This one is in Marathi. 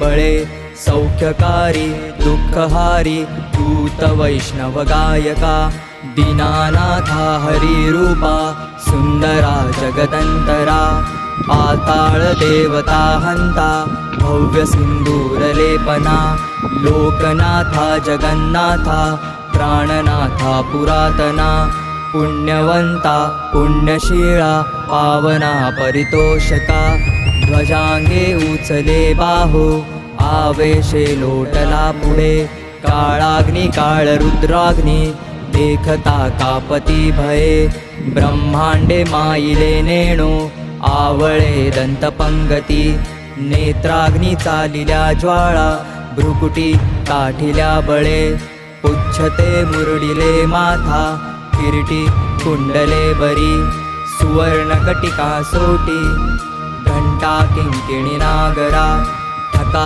बळे सौख्यकारी दुःखहारी दूत वैष्णव गायका दीनानाथा हरिरूपा सुंदरा जगदंतरा पाताळ देवता हंता भव्य सिंदूरलेपना लोकनाथा जगन्नाथा प्राणनाथा पुरातना पुण्यवंता पुण्यशीला पावना परितोषका ध्वजांगे उचले बाहो आवेशे लोटला पुढे काळाग्नी काळ रुद्राग्नी देखता कापती भये ब्रह्मांडे माईले नेणो आवळे दंतपंगती नेत्राग्नी चालिल्या ज्वाळा भ्रुकुटी ताठिल्या बळे उच्छते मुरडिले माथा किरीटी कुंडले बरी सुवर्णकटिका सोटी घंटा किंकिणी नागरा ठका